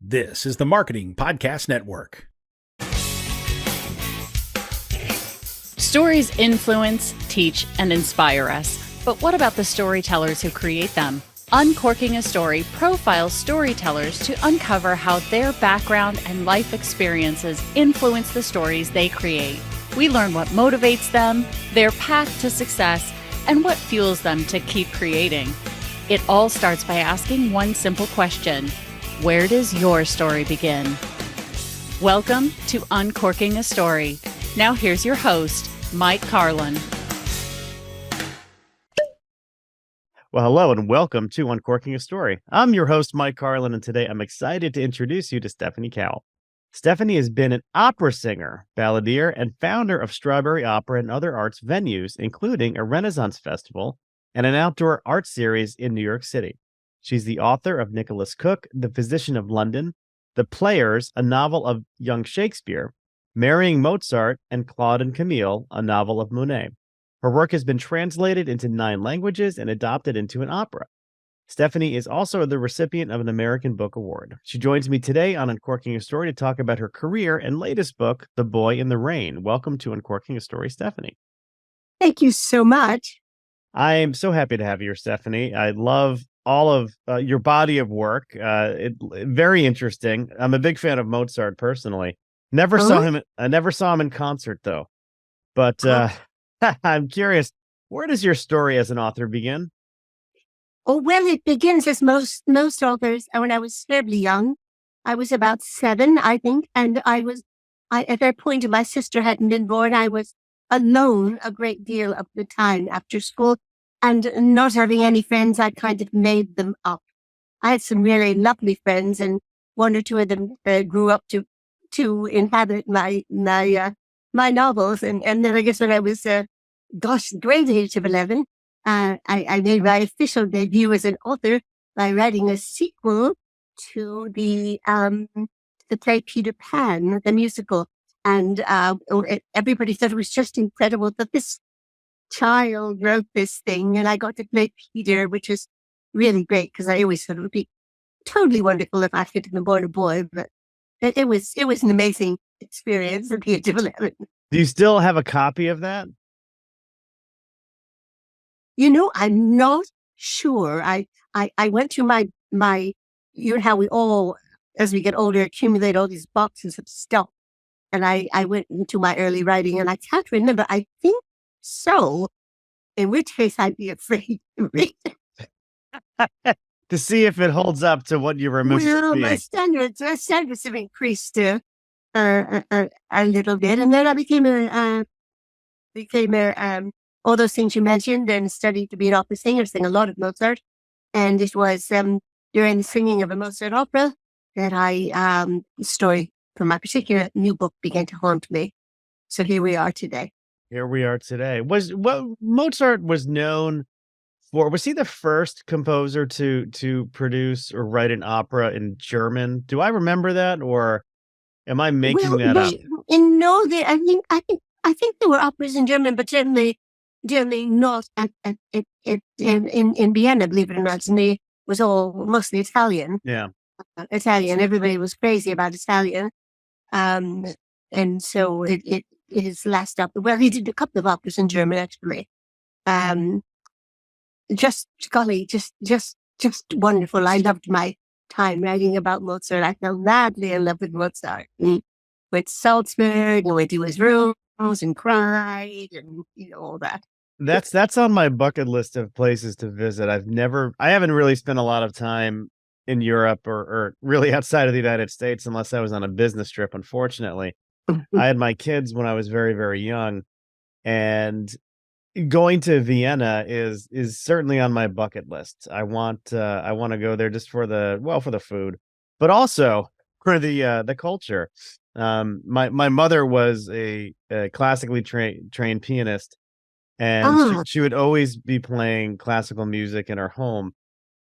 This is the Marketing Podcast Network. Stories influence, teach, and inspire us. But what about the storytellers who create them? Uncorking a Story profiles storytellers to uncover how their background and life experiences influence the stories they create. We learn what motivates them, their path to success, and what fuels them to keep creating. It all starts by asking one simple question: where does your story begin? Welcome to Uncorking a Story. Now here's your host, Mike Carlin. Well, hello and welcome to Uncorking a Story. I'm your host, Mike Carlin, and today I'm excited to introduce you to Stephanie Cowell. Stephanie has been an opera singer, balladeer, and founder of Strawberry Opera and other arts venues, including a Renaissance Festival and an outdoor art series in New York City. She's the author of Nicholas Cooke, The Physician of London, The Players, a novel of Young Shakespeare, Marrying Mozart, and Claude Camille, a novel of Monet. Her work has been translated into 9 languages and adopted into an opera. Stephanie is also the recipient of an American Book Award. She joins me today on Uncorking a Story to talk about her career and latest book, The Boy in the Rain. Welcome to Uncorking a Story, Stephanie. Thank you so much. I'm so happy to have you here, Stephanie. I love all of your body of work. Very interesting. I'm a big fan of Mozart personally. Never saw him. I never saw him in concert though. But I'm curious, where does your story as an author begin? Oh, well, it begins as most authors. When I was terribly young, I was about 7, I think, and I at that point, my sister hadn't been born. I was alone a great deal of the time after school, and not having any friends, I kind of made them up. I had some really lovely friends, and one or two of them grew up to inhabit my novels, and then I guess when I was great age of 11. I made my official debut as an author by writing a sequel to the play Peter Pan, the musical. And everybody thought it was just incredible that this child wrote this thing, and I got to play Peter, which is really great because I always thought it would be totally wonderful if I could have been born a boy. But it was an amazing experience at the age of 11. Do you still have a copy of that? You know, I'm not sure. I went through my, you know how we all, as we get older, accumulate all these boxes of stuff. And I went into my early writing and I can't remember. I think so, in which case I'd be afraid to read it. To see if it holds up to what you remember. Well, my standards have increased a little bit. And then I became all those things you mentioned, and studied to be an opera singer, sing a lot of Mozart. And it was during the singing of a Mozart opera that the story from my particular new book began to haunt me. So here we are today. Mozart was known for? Was he the first composer to produce or write an opera in German? Do I remember that, or am I making that up? No, I think there were operas in German, but generally not in Vienna, believe it or not. And it was all mostly Italian. Yeah. Italian. Everybody was crazy about Italian. And so his last opera, well, he did a couple of operas in German, actually. Just wonderful. I loved my time writing about Mozart. I fell madly in love with Mozart. With Salzburg, and went to his rooms and cried, and all that. That's on my bucket list of places to visit. I haven't really spent a lot of time in Europe or really outside of the United States unless I was on a business trip, unfortunately. I had my kids when I was very, very young, and going to Vienna is certainly on my bucket list. I want to go there just for the food, but also for the culture. My mother was a classically trained pianist, and she would always be playing classical music in her home.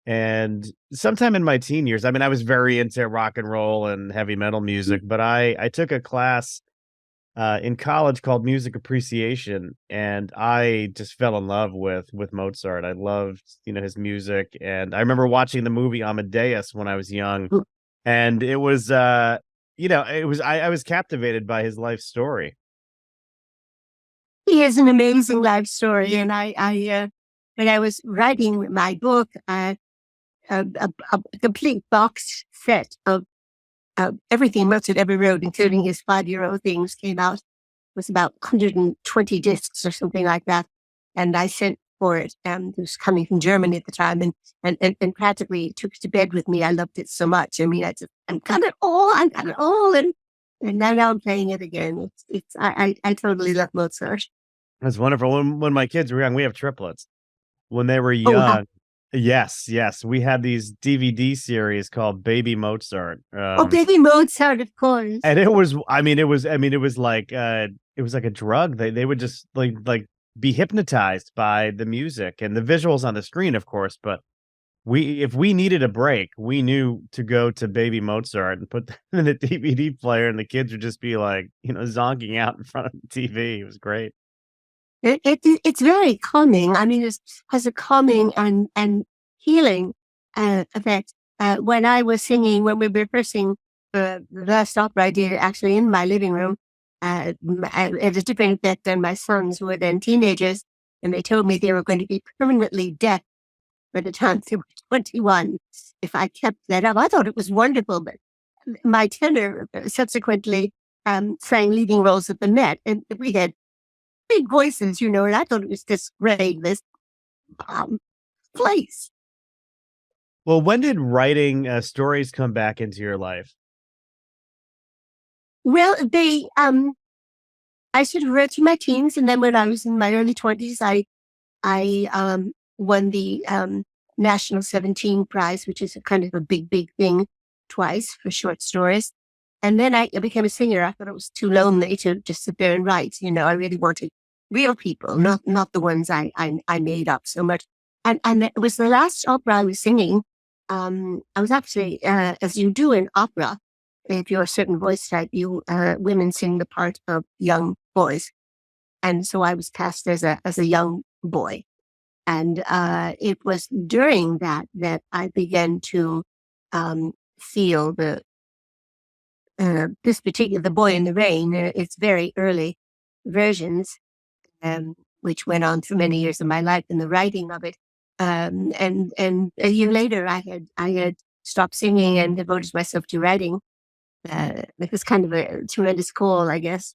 And sometime in my teen years, I mean, I was very into rock and roll and heavy metal music, but I took a class in college called music appreciation, and I just fell in love with Mozart. I loved, his music, and I remember watching the movie Amadeus when I was young, And it was, I was captivated by his life story. He has an amazing life story. And when I was writing my book, a complete box set of everything Mozart ever wrote, including his 5-year-old things, came out. It was about 120 discs or something like that. And I sent for it. It was coming from Germany at the time, and practically took it to bed with me. I loved it so much. I mean, I got it all, and now I'm playing it again. I totally love Mozart. That's wonderful. When my kids were young, we have triplets. When they were Oh, wow. young, yes, we had these DVD series called Baby Mozart. Baby Mozart, of course. And it was like a drug. They would just like be hypnotized by the music and the visuals on the screen, of course. But if we needed a break, we knew to go to Baby Mozart and put them in the DVD player, and the kids would just be like, zonking out in front of the TV. It was great. It's very calming. I mean, it has a calming and healing effect. When I was singing, when we were rehearsing the last opera I did actually in my living room, it had a different effect than my sons, who were then teenagers, and they told me they were going to be permanently deaf by the time they were 21 if I kept that up. I thought it was wonderful, but my tenor subsequently sang leading roles at the Met, and we had big voices, and I thought it was just great, this place. Well, when did writing stories come back into your life? Well, I sort of wrote through my teens, and then when I was in my early 20s, I won the National 17 Prize, which is a kind of a big thing, twice for short stories. And then I became a singer. I thought it was too lonely to just sit there and write. I really wanted real people, not the ones I made up so much. And it was the last opera I was singing. I was actually, as you do in opera, if you're a certain voice type, women sing the part of young boys. And so I was cast as a young boy. And it was during that I began to feel this particular The Boy in the Rain. It's very early versions, which went on through many years of my life in the writing of it. And a year later, I had stopped singing and devoted myself to writing. It was kind of a tremendous call, I guess.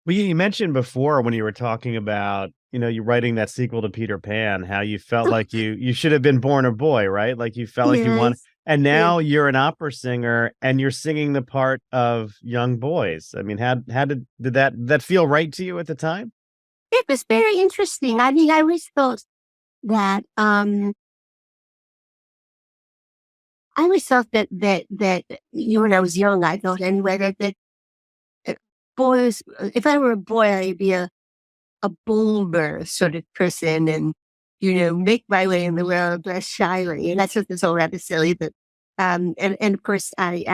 Well, you mentioned before when you were talking about, you writing that sequel to Peter Pan, how you felt like you should have been born a boy, right? Like you felt like you wanted, and now you're an opera singer and you're singing the part of young boys. I mean, how did that feel right to you at the time? It was very interesting. I mean, I always thought that when I was young, I thought anyway that boys, if I were a boy, I'd be a bolder sort of person, and make my way in the world less shyly. And that's just all rather silly, but and of course I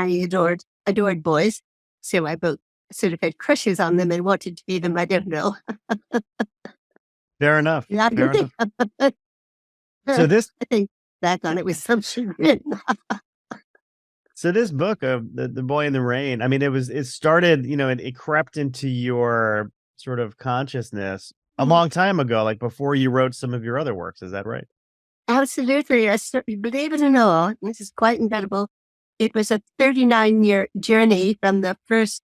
adored boys, so I both sort of had crushes on them and wanted to be them. I don't know. Fair enough. Fair enough. So I think back on it with some chagrin. So this book of the Boy in the Rain, I mean, it started, it crept into your sort of consciousness a long time ago, like before you wrote some of your other works. Is that right? Absolutely. Believe it or not, this is quite incredible. It was a 39-year journey from the first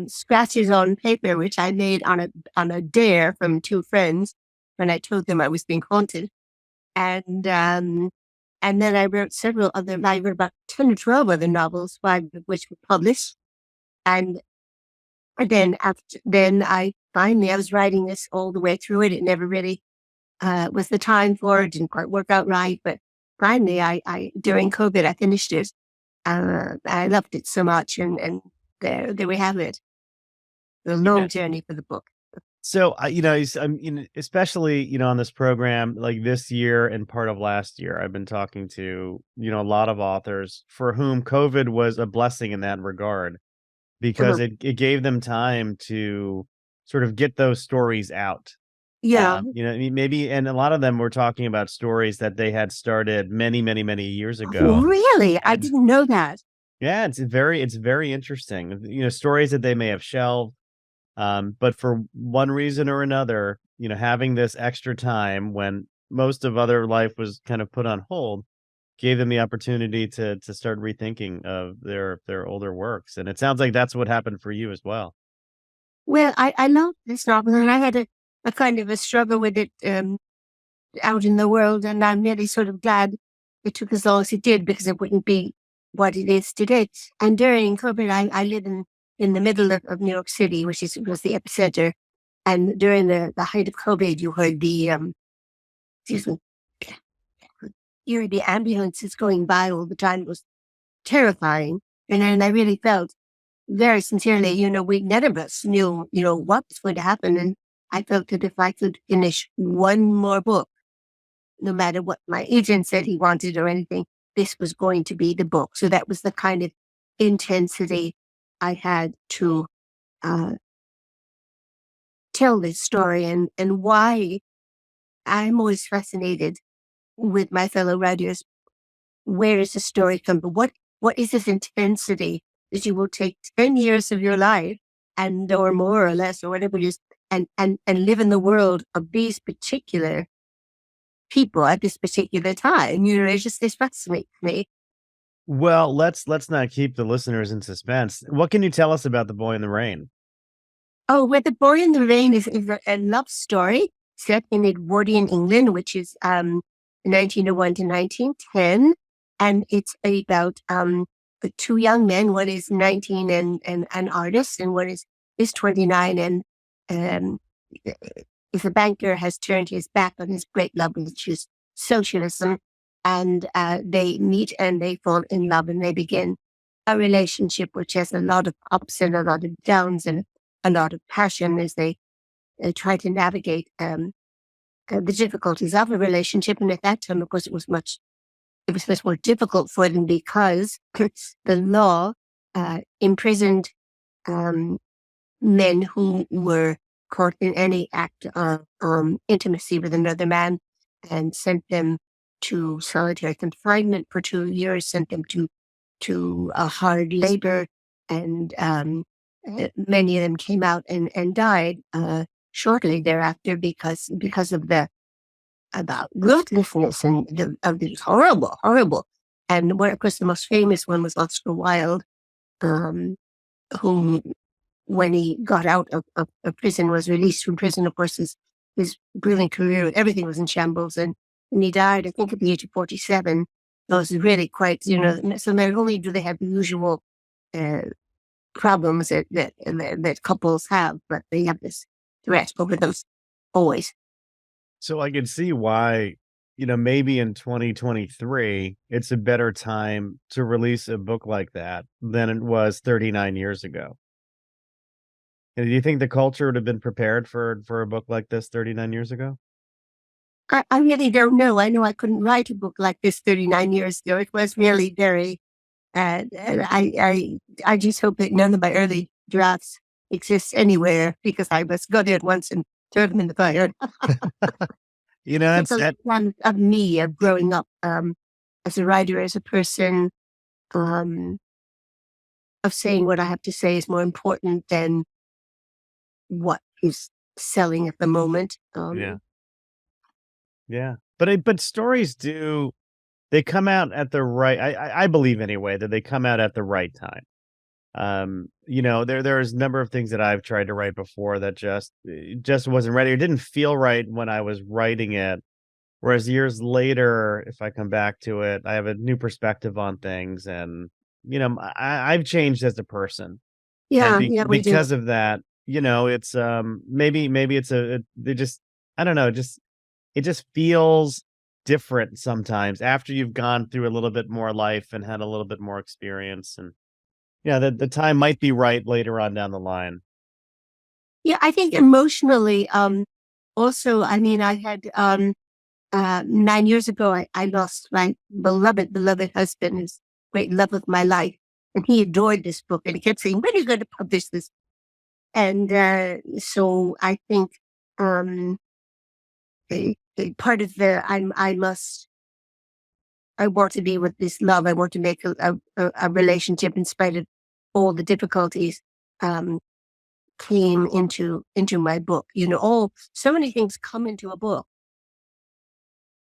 scratches on paper, which I made on a dare from two friends when I told them I was being haunted. And then I wrote I wrote about 10 or 12 other novels, 5 of which were published. And then I was writing this all the way through it. It never really was the time for it. Didn't quite work out right. But finally, I during COVID, I finished it. I loved it so much. And there we have it. The long journey for the book. So, especially, on this program, like this year and part of last year, I've been talking to, a lot of authors for whom COVID was a blessing in that regard, because it gave them time to sort of get those stories out. Yeah. Maybe, and a lot of them were talking about stories that they had started many, many, many years ago. Really? I didn't know that. Yeah, it's very interesting. Stories that they may have shelved, but for one reason or another, having this extra time when most of other life was kind of put on hold, gave them the opportunity to start rethinking of their older works. And it sounds like that's what happened for you as well. Well, I love this novel, and I had a kind of a struggle with it out in the world, and I'm really sort of glad it took as long as it did, because it wouldn't be what it is today. And during COVID, I live in the middle of New York City, which was the epicenter. And during the height of COVID, you heard excuse me, you heard the ambulances going by all the time. It was terrifying. And then I really felt very sincerely, we none of us knew, what was going to happen. And I felt that if I could finish one more book, no matter what my agent said he wanted or anything, this was going to be the book. So that was the kind of intensity I had to tell this story, and why I'm always fascinated with my fellow writers. Where does the story come from? What is this intensity that you will take 10 years of your life or more or less or whatever it is, and live in the world of these particular people at this particular time? It fascinates me. Well, let's not keep the listeners in suspense. What can you tell us about The Boy in the Rain? Oh, well, The Boy in the Rain is a love story set in Edwardian England, which is 1901 to 1910. And it's about two young men. One is 19 and an artist, and one is 29 and is a banker, has turned his back on his great love, which is socialism. And they meet and they fall in love, and they begin a relationship which has a lot of ups and a lot of downs and a lot of passion as they try to navigate the difficulties of a relationship. And at that time, of course, it was much more difficult for them, because the law imprisoned men who were caught in any act of intimacy with another man, and sent them to solitary confinement for 2 years, sent them to hard labor, and many of them came out and died shortly thereafter because of about ruthlessness and of these horrible. And of course, the most famous one was Oscar Wilde, who, when he got out of prison, was released from prison. Of course, his brilliant career, everything was in shambles, and he died, I think, at the age of 47. So it was really quite, so not only do they have the usual problems that couples have, but they have this threat over them always. So I can see why, maybe in 2023, it's a better time to release a book like that than it was 39 years ago. And do you think the culture would have been prepared for a book like this 39 years ago? I really don't know. I know I couldn't write a book like this 39 years ago. It was really very, and I just hope that none of my early drafts exist anywhere, because I must go there at once and throw them in the fire. That's that one of me, of growing up as a writer, as a person, of saying what I have to say is more important than what is selling at the moment. Yeah. But stories they come out at the right, I believe anyway, that they come out at the right time. There's a number of things that I've tried to write before that just wasn't ready, or didn't feel right when I was writing it. Whereas years later, if I come back to it, I have a new perspective on things, and I've changed as a person. Yeah, And we do. because of that, it's maybe it's I don't know, it just feels different sometimes after you've gone through a little bit more life and had a little bit more experience, and the time might be right later on down the line. Yeah, I think emotionally, also, I mean, I had 9 years ago, I lost my beloved husband, his great love of my life, and he adored this book, and he kept saying, "When are you going to publish this?" And so I think a part of the I want to be with this love. I want to make a relationship in spite of all the difficulties. Came into my book. So many things come into a book.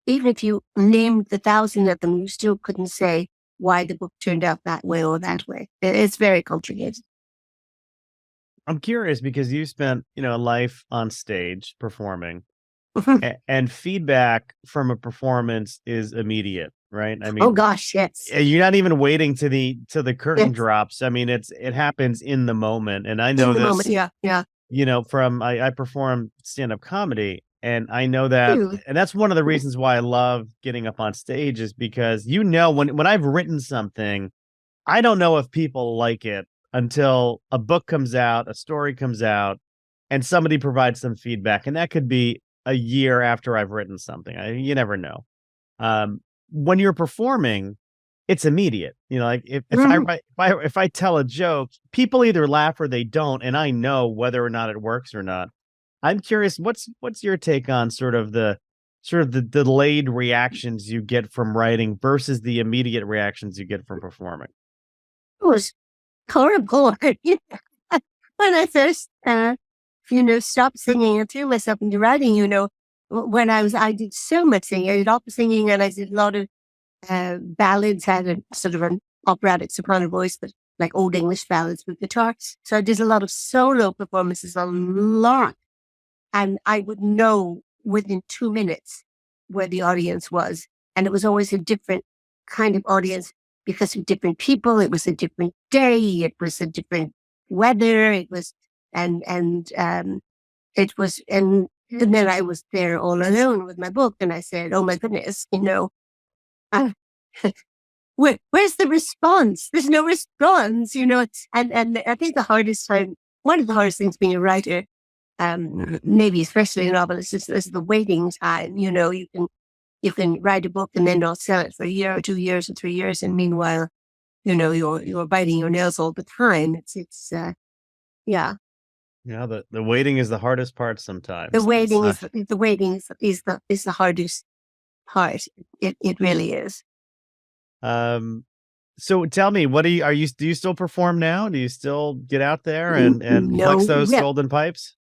Even if you named 1,000 of them, you still couldn't say why the book turned out that way or that way. It's very complicated. I'm curious because you spent, a life on stage performing, and feedback from a performance is immediate, right? I mean, oh gosh, yes. You're not even waiting till the curtain Yes. drops. I mean, it happens in the moment, and I know In the this. moment, yeah. I perform stand-up comedy, and I know that, Ew. and that's one of the reasons why I love getting up on stage, is because when I've written something, I don't know if people like it until a book comes out, a story comes out, and somebody provides some feedback, and that could be a year after I've written something. You never know. When you're performing, it's immediate. Like if I tell a joke, people either laugh or they don't, and I know whether or not it works or not. I'm curious, what's your take on sort of the delayed reactions you get from writing versus the immediate reactions you get from performing? It was horrible. When I first, stopped singing and threw myself into writing, when I did so much singing. I did opera singing, and I did a lot of ballads. Had a sort of an operatic soprano voice, but like old English ballads with guitar. So I did a lot of solo performances, a lot. And I would know within 2 minutes where the audience was. And it was always a different kind of audience because of different people. It was a different day. It was a different weather. It was, and then I was there all alone with my book, and I said, oh my goodness, uh, where's the response? There's no response, and I think one of the hardest things being a writer, maybe especially a novelist, is the waiting time. You can write a book and then not sell it for a year or 2 years or 3 years, and meanwhile, you're biting your nails all the time. Yeah. Yeah, the waiting is the hardest part sometimes. The waiting is the hardest part. It really is. So tell me, do you still perform now? Do you still get out there and No, flex those golden pipes?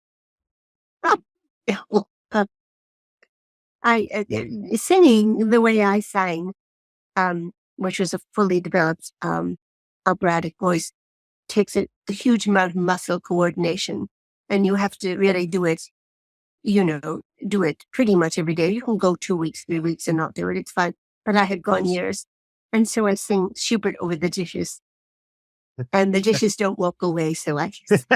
Singing the way I sang, which was a fully developed operatic voice, takes a huge amount of muscle coordination, and you have to really do it pretty much every day. You can go 2 weeks, 3 weeks and not do it. It's fine. But I had gone years. And so I sing Schubert over the dishes. And the dishes don't walk away, so I just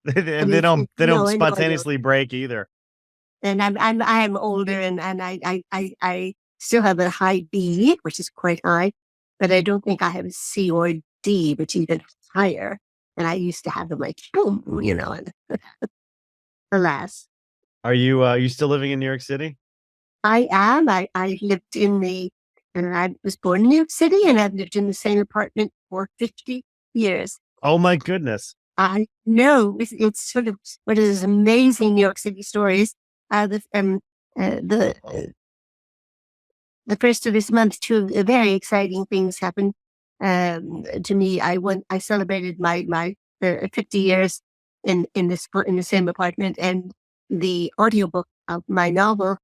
and they don't spontaneously break either. And I'm older, and I still have a high B, which is quite high, but I don't think I have a C or a D, which is even higher. And I used to have them like boom, and alas. Are you still living in New York City? I am. I lived and I was born in New York City, and I've lived in the same apartment for 50 years. Oh my goodness. I know. It's sort of one of those amazing New York City stories. The first of this month, two very exciting things happened to me. I celebrated my 50 years in the same apartment, and the audiobook of my novel,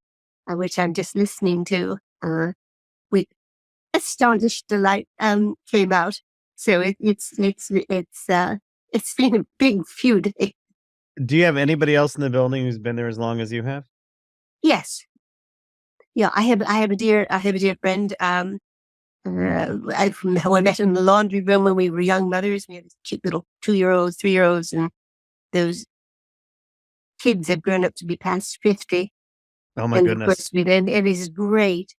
which I'm just listening to, with astonished delight, came out. So it's been a big few days. Do you have anybody else in the building who's been there as long as you have? Yes. Yeah, I have a dear friend. I met in the laundry room when we were young mothers. We had cute little 2-year-olds, 3-year-olds, and those kids have grown up to be past 50. Oh my goodness! And it is great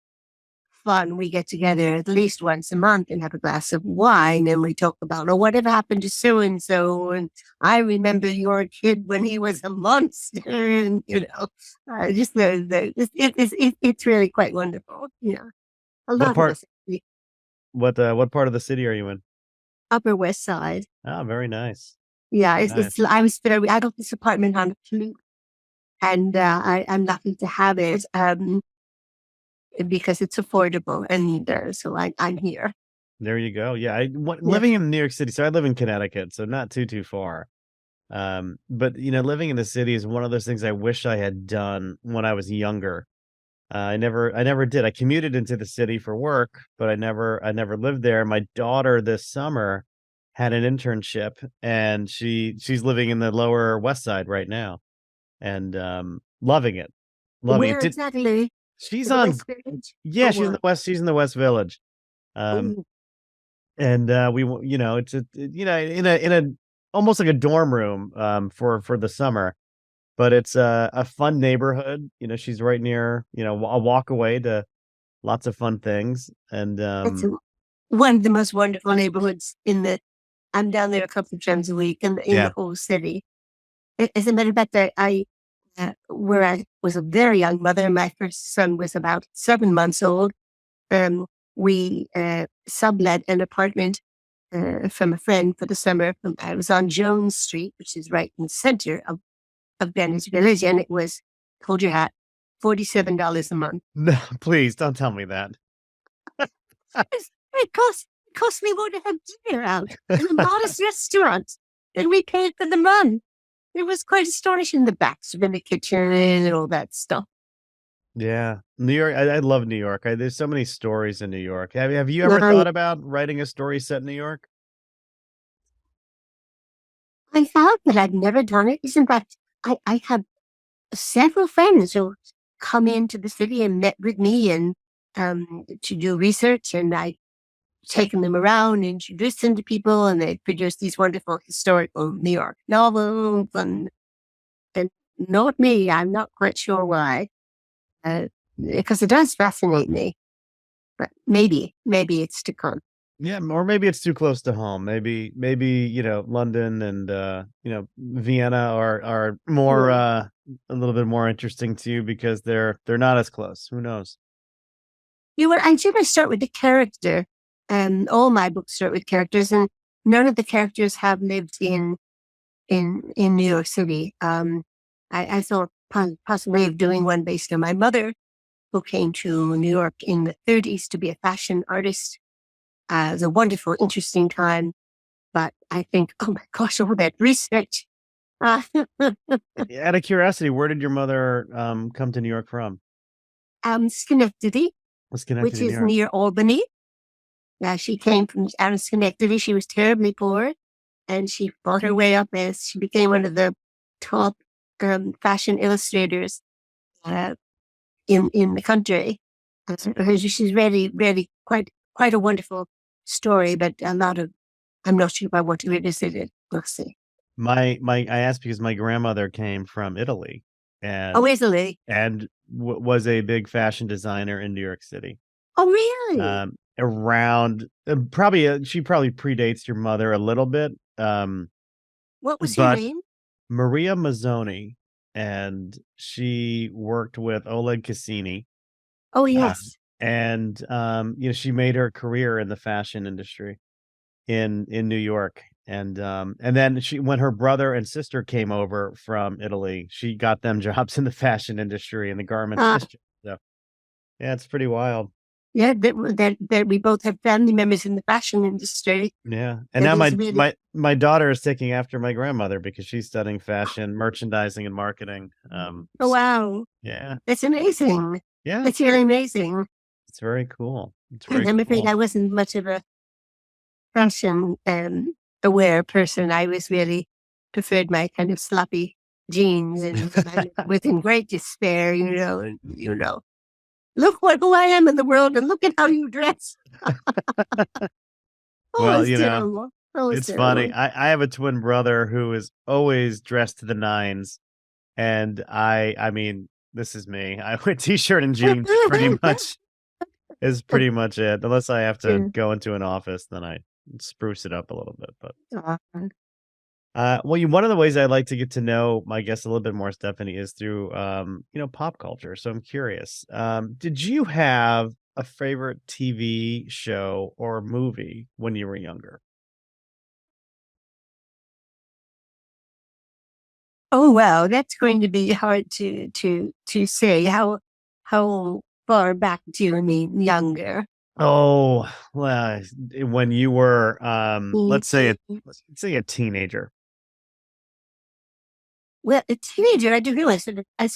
fun. We get together at least once a month and have a glass of wine, and we talk about, whatever happened to so and so, and I remember your kid when he was a monster, and just it's really quite wonderful. What part of the city are you in? Upper West Side. Oh, very nice. Yeah, Nice. I got this apartment on a loop. and I'm lucky to have it because it's affordable, and so I'm here. There you go. Yeah, Yeah. living in New York City. So I live in Connecticut, so not too far. But living in the city is one of those things I wish I had done when I was younger. I never did. I commuted into the city for work, but I never lived there. My daughter this summer had an internship, and she's living in the Lower West Side right now, and loving it, loving it. Where exactly? She's In the on, West Village? yeah, Or she's in the what? West. She's in the West Village. Um, Oh, and it's in a almost like a dorm room for the summer, but it's a fun neighborhood. She's right near, a walk away to lots of fun things. And it's one of the most wonderful neighborhoods in the. I'm down there a couple of times a week in yeah. the whole city. As a matter of fact, where I was a very young mother, my first son was about 7 months old. We sublet an apartment from a friend for the summer. I was on Jones Street, which is right in the center of Greenwich Village, and it was, hold your hat, $47 a month. No, please don't tell me that. It cost me more to have dinner out in a modest restaurant than we paid for the month. It was quite astonishing. The backs in the kitchen and all that stuff. Yeah, New York. I love New York. There's so many stories in New York. Have you ever I, thought about writing a story set in New York? I thought that I'd never done it. In fact, I have several friends who come into the city and met with me and to do research, and I taken them around, introduced them to people, and they produced these wonderful historical New York novels. And not me. I'm not quite sure why, because it does fascinate me. But maybe it's to come. Yeah, or maybe it's too close to home. Maybe London and Vienna are more Yeah. a little bit more interesting to you because they're not as close. Who knows? I generally start with the character. All my books start with characters, and none of the characters have lived in New York City. I thought possibly of doing one based on my mother, who came to New York in the 30s to be a fashion artist. It was a wonderful, interesting time. But I think, oh my gosh, all that research. Uh, Out of curiosity, where did your mother come to New York from? Schenectady, Was which connected in New is York. near Albany. She came from out of Schenectady. She was terribly poor, and she fought her way up as she became one of the top fashion illustrators uh, in the country. She's really quite a wonderful story, but a lot of, I'm not sure if I want to revisit it. We'll see. I asked because my grandmother came from Italy and Oh, Italy. was a big fashion designer in New York City. Oh, really? Around probably she probably predates your mother a little bit. What was her But name? Maria Mazzoni, and she worked with Oleg Cassini. Oh, Uh, yes. and she made her career in the fashion industry in New York. And then when her brother and sister came over from Italy, she got them jobs in the fashion industry and the garments Uh, industry. So yeah, it's pretty wild. yeah, that we both have family members in the fashion industry. Yeah. And That now is my really, my my daughter is taking after my grandmother because she's studying fashion, merchandising, and marketing. oh, wow. Yeah. That's amazing. Yeah, That's really amazing. it's very cool. It's very I'm afraid cool. I wasn't much of a fashion aware person. I was really preferred my kind of sloppy jeans, and I was in great despair, and look who I am in the world, and look at how you dress. Oh, Well, it's terrible. Oh, it's it's funny. terrible. I have a twin brother who is always dressed to the nines, and I mean, this is me. I wear t-shirt and jeans pretty much is pretty much it. Unless I have to Yeah. go into an office, then I spruce it up a little bit. But Uh, one of the ways I like to get to know my guests a little bit more, Stephanie, is through pop culture. So I'm curious. Did you have a favorite TV show or movie when you were younger? Oh well, that's going to be hard to say. How far back do you mean younger? Oh, well, when you were, let's say a teenager. Well, a teenager, I do realize that I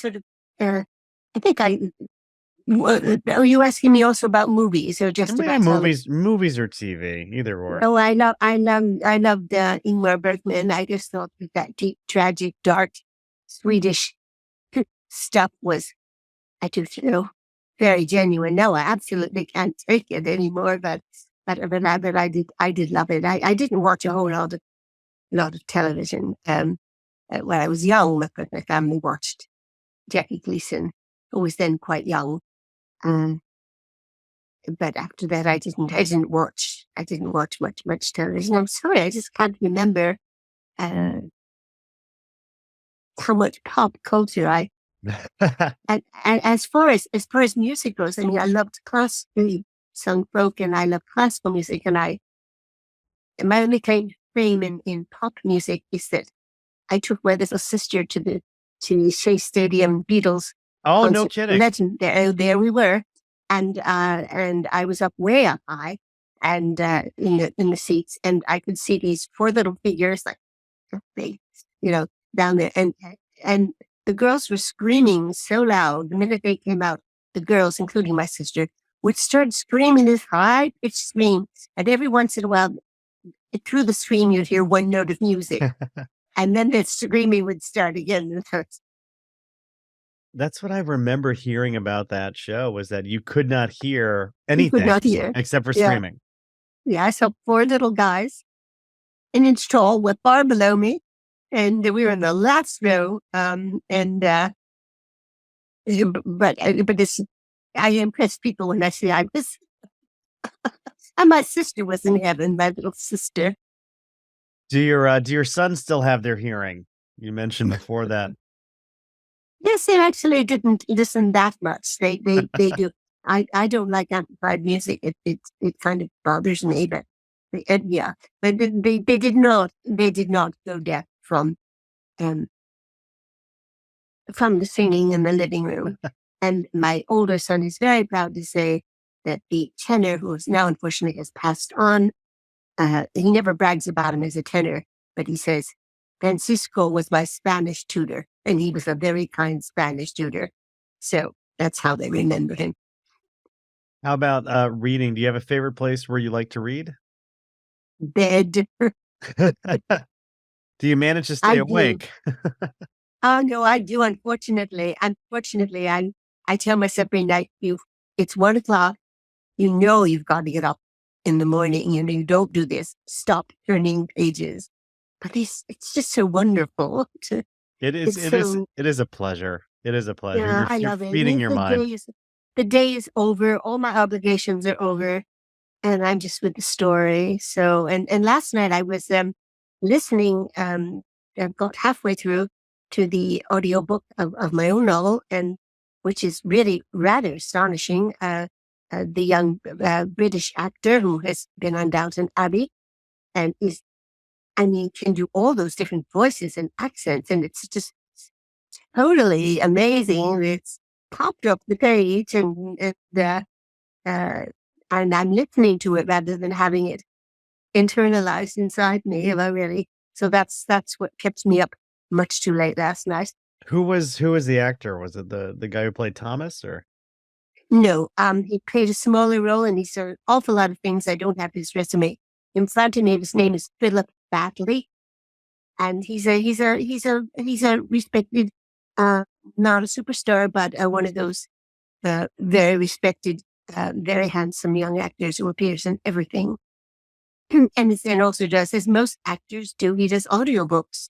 think are you asking me also about movies or just Yeah, about television? movies or TV, either or. Oh, I loved Ingmar Bergman. I just thought that deep, tragic, dark, Swedish stuff was, I do feel, very genuine. No, I absolutely can't take it anymore. But I did love it. I didn't watch a whole lot of television. When I was young, my family watched Jackie Gleason, who was then quite young. Um, but after that, I didn't watch much television. I'm sorry, I just can't remember uh, how much pop culture and as far as music goes. I mean, I loved classically sung folk, and I love classical music. And my only claim to fame in pop music is that I took my little sister to Shea Stadium Beatles Oh, no concert. kidding. Legend. There we were, and I was up way up high, and in the seats, and I could see these four little figures like big, down there, and the girls were screaming so loud the minute they came out. The girls, including my sister, would start screaming this high pitched scream, and every once in a while, through the scream, you'd hear one note of music. And then the screaming would start again. That's what I remember hearing about that show, was that you could not hear You anything could not hear. except for Yeah. screaming. Yeah, I saw four little guys, an inch tall, with far below me, and we were in the last row. I impress people when I say I was. And my sister was in heaven, my little sister. Do your sons still have their hearing? You mentioned before that. Yes, they actually didn't listen that much. They do. I don't like amplified music. It kind of bothers me, but yeah, but they did not go deaf from the singing in the living room. And my older son is very proud to say that the tenor, who is now unfortunately has passed on, he never brags about him as a tenor, but he says, Francisco was my Spanish tutor, and he was a very kind Spanish tutor. So that's how they remember him. How about reading? Do you have a favorite place where you like to read? Bed. Do you manage to stay I do. awake? Oh, no, I do. Unfortunately, I tell myself every night, it's 1:00. You've got to get up in the morning. You don't do this. Stop turning pages. But it's just so wonderful. It is a pleasure. It is a pleasure. Yeah, I You're love it. feeding your mind. The day is over. All my obligations are over, and I'm just with the story. So, and last night I was listening. I got halfway through to the audiobook of my own novel, and which is really rather astonishing. The young British actor who has been on Downton Abbey and can do all those different voices and accents, and it's just totally amazing. It's popped up the page, and I'm listening to it rather than having it internalized inside me. So that's what kept me up much too late last night. Who was the actor? Was it the guy who played Thomas, or? No, he played a smaller role, and he's done an awful lot of things. I don't have his resume in front of me. His name is Philip Batley, and he's a respected, not a superstar, but one of those very respected, very handsome young actors who appears in everything. And then also does, as most actors do, he does audiobooks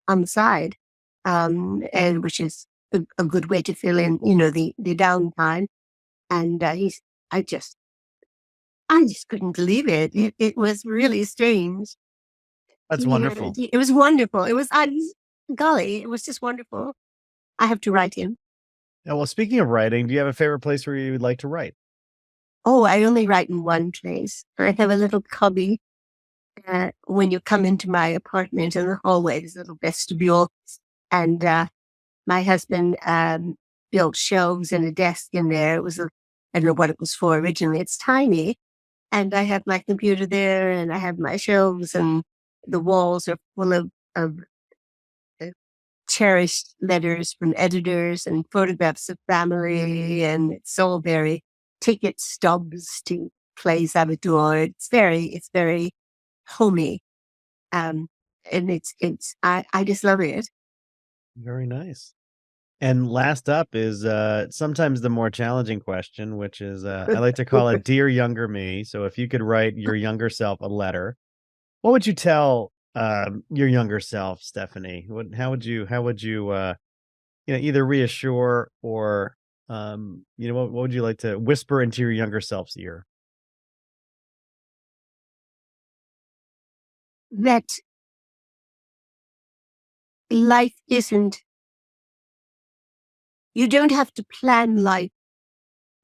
on the side, and which is a good way to fill in, the downtime. And I just couldn't believe it. It was really strange. That's wonderful. It was wonderful. It was, golly, it was just wonderful. I have to write him. Yeah, well, speaking of writing, do you have a favorite place where you would like to write? Oh, I only write in one place. I have a little cubby. When you come into my apartment in the hallway, there's a little vestibule, And my husband built shelves and a desk in there. It was, I don't know what it was for originally. It's tiny. And I have my computer there, and I have my shelves, and the walls are full of uh, cherished letters from editors and photographs of family, and it's all very ticket stubs to plays I've adored. It's very homey. And I just love it. Very nice. And last up is sometimes the more challenging question, which is I like to call it Dear Younger Me. So if you could write your younger self a letter, what would you tell your younger self, Stephanie? How would you either reassure or what would you like to whisper into your younger self's ear? That life isn't, you don't have to plan life,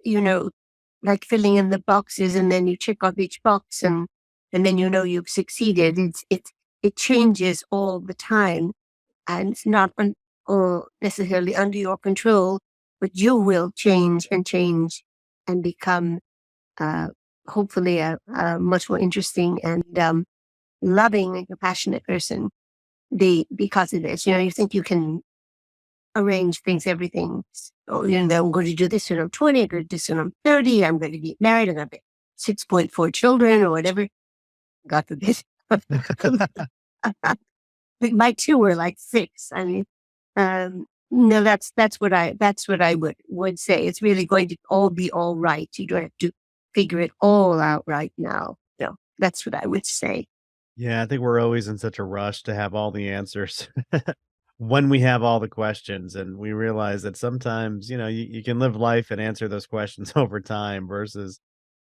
like filling in the boxes and then you check off each box and then you've succeeded. It changes all the time, and it's not necessarily under your control, but you will change and become hopefully a much more interesting and loving and compassionate person because of this. You think you can arrange things, everything. So, I'm going to do this when I'm 20, I'm going to do this when I'm 30, I'm going to get married, I'm going to have 6.4 children or whatever. God forbid. My two were like 6. I mean, no, that's what I would say. It's really going to all be all right. You don't have to figure it all out right now. No, that's what I would say. Yeah, I think we're always in such a rush to have all the answers when we have all the questions, and we realize that sometimes, you can live life and answer those questions over time versus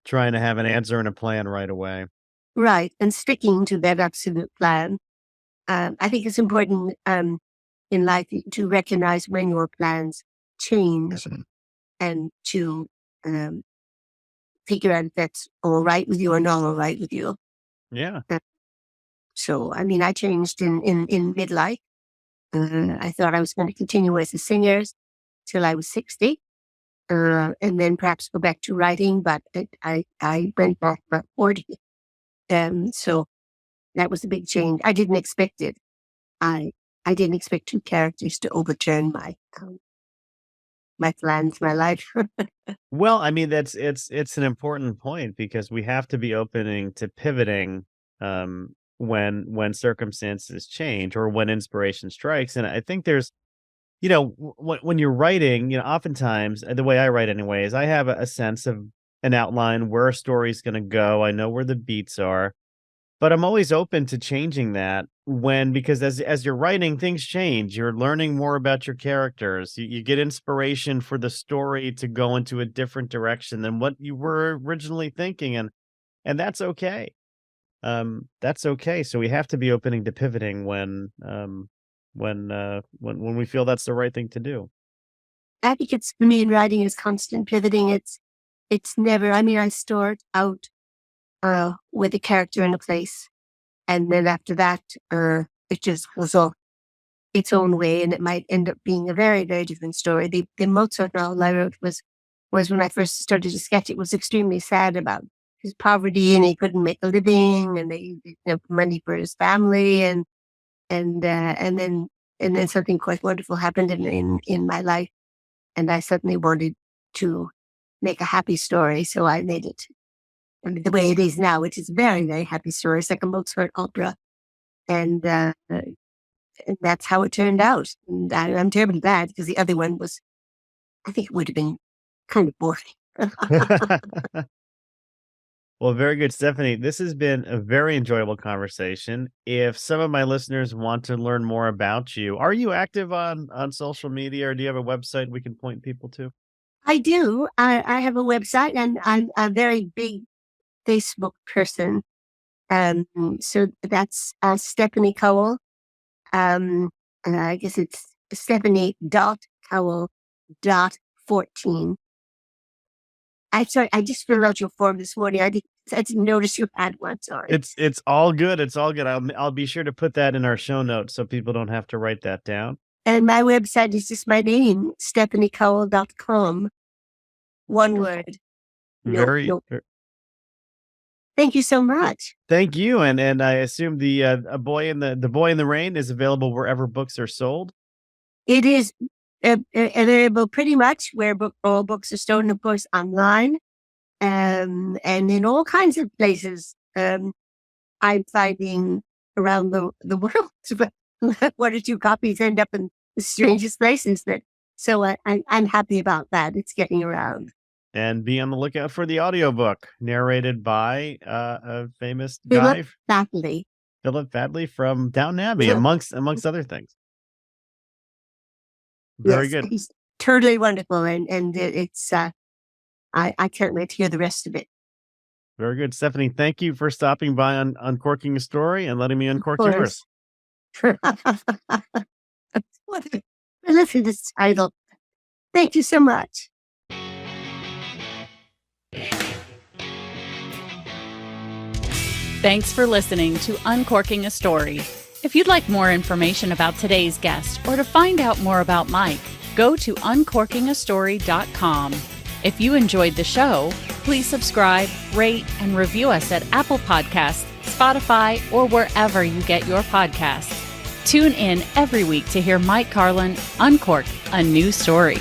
trying to have an answer and a plan right away. Right. And sticking to that absolute plan. I think it's important in life to recognize when your plans change and to figure out if that's all right with you or not all right with you. Yeah. So, I mean, I changed in midlife. I thought I was going to continue as a singer till I was 60, and then perhaps go back to writing, but I went back about 40. So that was a big change. I didn't expect it. I didn't expect 2 characters to overturn my plans, my life. Well, I mean, it's an important point because we have to be opening to pivoting when circumstances change or when inspiration strikes. And I think there's, when you're writing, oftentimes the way I write anyway is I have a sense of an outline where a story's going to go. I know where the beats are, but I'm always open to changing that because as you're writing, things change. You're learning more about your characters. You get inspiration for the story to go into a different direction than what you were originally thinking. And that's okay. That's okay. So we have to be opening to pivoting when we feel that's the right thing to do. I think it's, for me in writing, is constant pivoting. It's never, I mean, I start out with a character in a place, and then after that, it just goes off its own way, and it might end up being a very, very different story. The Mozart novel I wrote was when I first started to sketch. It was extremely sad about his poverty, and he couldn't make a living, and they didn't have money for his family, and then something quite wonderful happened in my life, and I suddenly wanted to make a happy story, so I made it the way it is now, which is a very, very happy story. It's like a Mozart opera, and that's how it turned out. And I'm terribly glad, because the other one was, I think it would have been kind of boring. Well, very good, Stephanie. This has been a very enjoyable conversation. If some of my listeners want to learn more about you, are you active on social media, or do you have a website we can point people to? I do. I have a website, and I'm a very big Facebook person. So that's Stephanie Cowell. I guess it's Stephanie.Cowell.14. I just filled out your form this morning. I didn't notice you had one. Sorry. It's all good. It's all good. I'll be sure to put that in our show notes so people don't have to write that down. And my website is just my name, stephaniecowell.com. One word. No. Thank you so much. Thank you. And I assume the A Boy in the Boy in the Rain is available wherever books are sold. It is available pretty much where all books are sold, and of course online, and in all kinds of places. I'm finding around the world, but one or two copies end up in the strangest places. I'm happy about that. It's getting around. And be on the lookout for the audiobook narrated by a famous guy, Philip Fadley from Downton Abbey, amongst other things. Very good. He's totally wonderful, and it's I can't wait to hear the rest of it. Very good, Stephanie. Thank you for stopping by on Uncorking a Story and letting me uncork yours. Listen to this title. Thank you so much. Thanks for listening to Uncorking a Story. If you'd like more information about today's guest or to find out more about Mike, go to uncorkingastory.com. If you enjoyed the show, please subscribe, rate, and review us at Apple Podcasts, Spotify, or wherever you get your podcasts. Tune in every week to hear Mike Carlin uncork a new story.